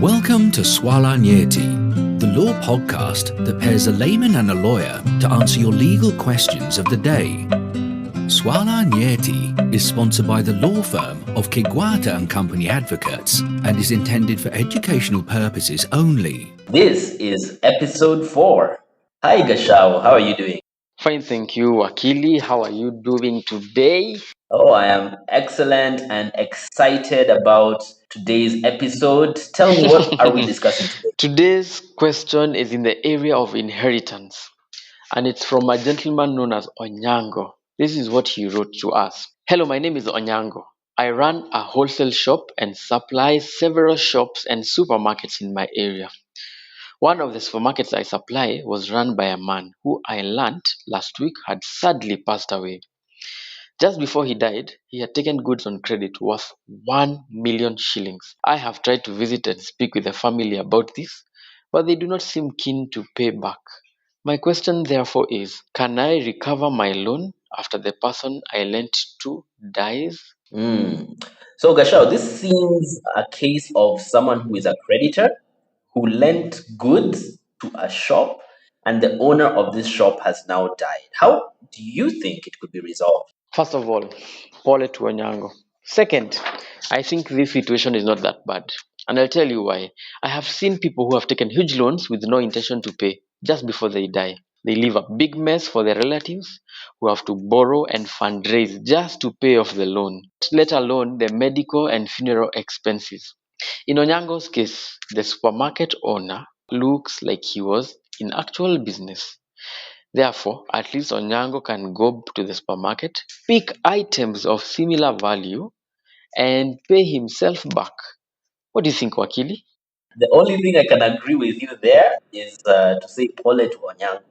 Welcome to Swala Nyeti, the law podcast that pairs a layman and a lawyer to answer your legal questions of the day. Swala Nyeti is sponsored by the law firm of Kigwata and Company Advocates and is intended for educational purposes only. This is episode 4. Hi Gashao, how are you doing? Fine, thank you, Wakili. How are you doing today? Oh, I am excellent and excited about today's episode. Tell me, what are we discussing today? Today's question is in the area of inheritance, and it's from a gentleman known as Onyango. This is what he wrote to us. Hello, my name is Onyango. I run a wholesale shop and supply several shops and supermarkets in my area. One of the supermarkets I supply was run by a man who I learnt last week had sadly passed away. Just before he died, he had taken goods on credit worth 1 million shillings. I have tried to visit and speak with the family about this, but they do not seem keen to pay back. My question therefore is, can I recover my loan after the person I lent to dies? So Gashao, this seems a case of someone who is a creditor who lent goods to a shop and the owner of this shop has now died. How do you think it could be resolved? First of all, pole to Onyango. Second, I think this situation is not that bad. And I'll tell you why. I have seen people who have taken huge loans with no intention to pay just before they die. They leave a big mess for their relatives who have to borrow and fundraise just to pay off the loan, let alone the medical and funeral expenses. In Onyango's case, the supermarket owner looks like he was in actual business. Therefore, at least Onyango can go to the supermarket, pick items of similar value, and pay himself back. What do you think, Wakili? The only thing I can agree with you there is to say pole to Onyang.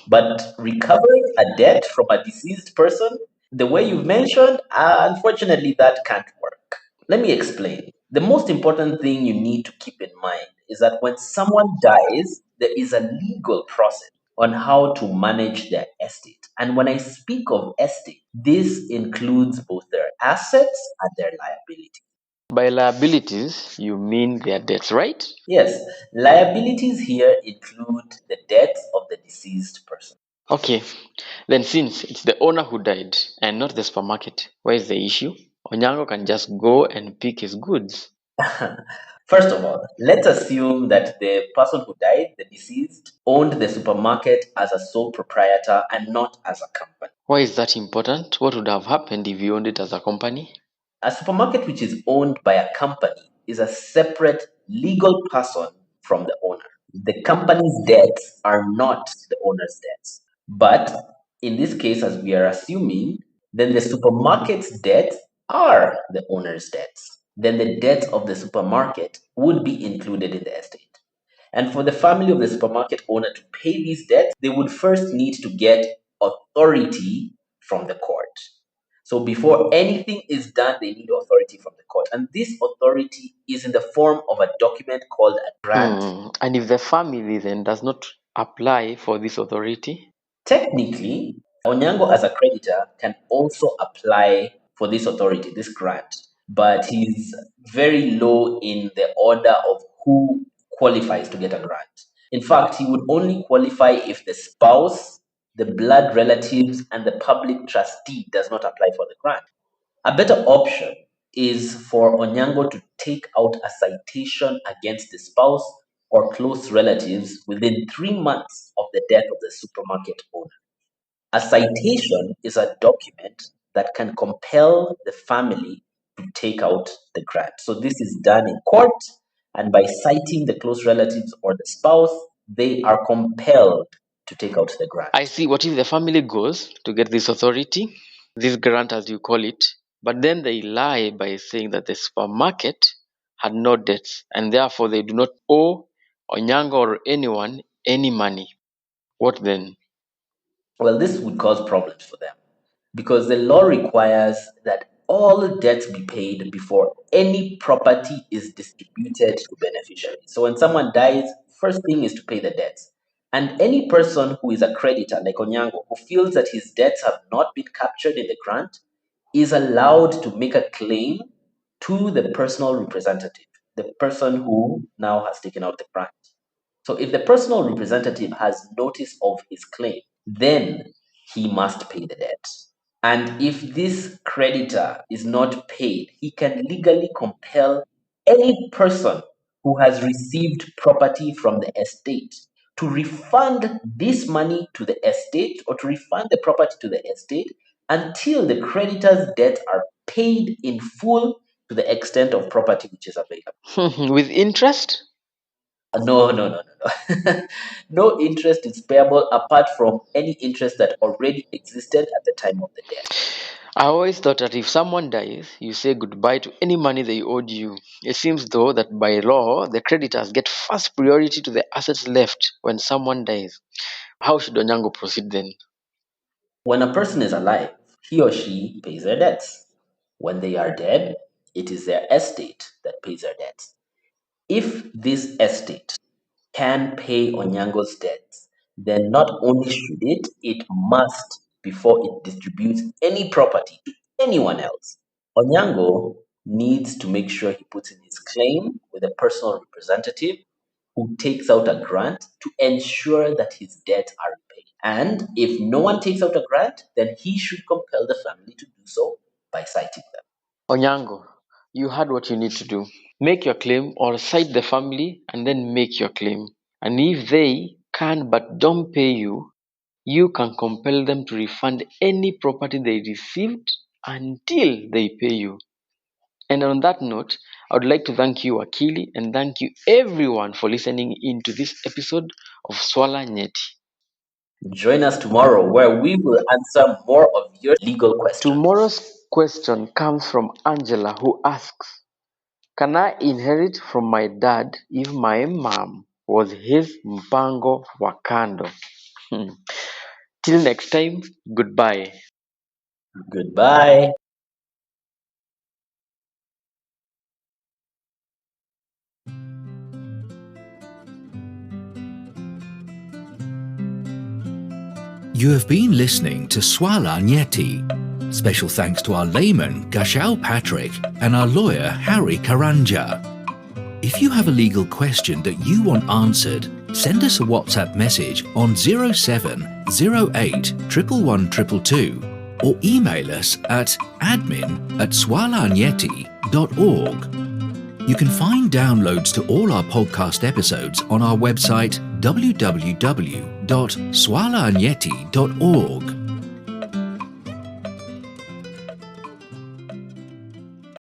But recovering a debt from a deceased person, the way you've mentioned, unfortunately, that can't work. Let me explain. The most important thing you need to keep in mind is that when someone dies, there is a legal process on how to manage their estate. And when I speak of estate, this includes both their assets and their liabilities. By liabilities, you mean their debts, right? Yes, liabilities here include the debts of the deceased person. Okay, then since it's the owner who died and not the supermarket, where is the issue? Onyango can just go and pick his goods. First of all, let's assume that the person who died, the deceased, owned the supermarket as a sole proprietor and not as a company. Why is that important? What would have happened if you owned it as a company? A supermarket which is owned by a company is a separate legal person from the owner. The company's debts are not the owner's debts. But in this case, as we are assuming, then the supermarket's debts are the owner's debts. Then the debts of the supermarket would be included in the estate. And for the family of the supermarket owner to pay these debts, they would first need to get authority from the court. So before anything is done, they need authority from the court. And this authority is in the form of a document called a grant. And if the family then does not apply for this authority? Technically, Onyango as a creditor can also apply for this authority, this grant, but he's very low in the order of who qualifies to get a grant. In fact, he would only qualify if the spouse, the blood relatives, and the public trustee does not apply for the grant. A better option is for Onyango to take out a citation against the spouse or close relatives within 3 months of the death of the supermarket owner. A citation is a document that can compel the family to take out the grant. So this is done in court, and by citing the close relatives or the spouse, they are compelled to take out the grant. I see. What if the family goes to get this authority, this grant as you call it, but then they lie by saying that the supermarket had no debts and therefore they do not owe Onyango or anyone any money? What then? Well, this would cause problems for them because the law requires that all debts be paid before any property is distributed to beneficiaries. So when someone dies, first thing is to pay the debts. And any person who is a creditor, like Onyango, who feels that his debts have not been captured in the grant, is allowed to make a claim to the personal representative. the person who now has taken out the grant. So if the personal representative has notice of his claim, then he must pay the debt. And if this creditor is not paid, he can legally compel any person who has received property from the estate to refund this money to the estate or to refund the property to the estate until the creditor's debts are paid in full to the extent of property which is available. With interest? No. No interest is payable apart from any interest that already existed at the time of the death. I always thought that if someone dies, you say goodbye to any money they owed you. It seems though that by law, the creditors get first priority to the assets left when someone dies. How should Onyango proceed then? When a person is alive, he or she pays their debts. When they are dead, it is their estate that pays their debts. If this estate can pay Onyango's debts, then not only should it must before it distributes any property to anyone else. Onyango needs to make sure he puts in his claim with a personal representative who takes out a grant to ensure that his debts are paid. And if no one takes out a grant, then he should compel the family to do so by citing them. Onyango, you had what you need to do. Make your claim or cite the family and then make your claim. And if they can but don't pay you, you can compel them to refund any property they received until they pay you. And on that note, I would like to thank you, Akili, and thank you everyone for listening in to this episode of Swala Nyeti. Join us tomorrow where we will answer more of your legal questions. Tomorrow's question comes from Angela, who asks, can I inherit from my dad if my mom was his mpango wa kando? Till next time, goodbye. Goodbye. You have been listening to Swala Nyeti. Special thanks to our layman, Gashao Patrick, and our lawyer, Harry Karanja. If you have a legal question that you want answered, send us a WhatsApp message on 0708 111 or email us at admin@swalanyeti.org. You can find downloads to all our podcast episodes on our website www.swalanyeti.org.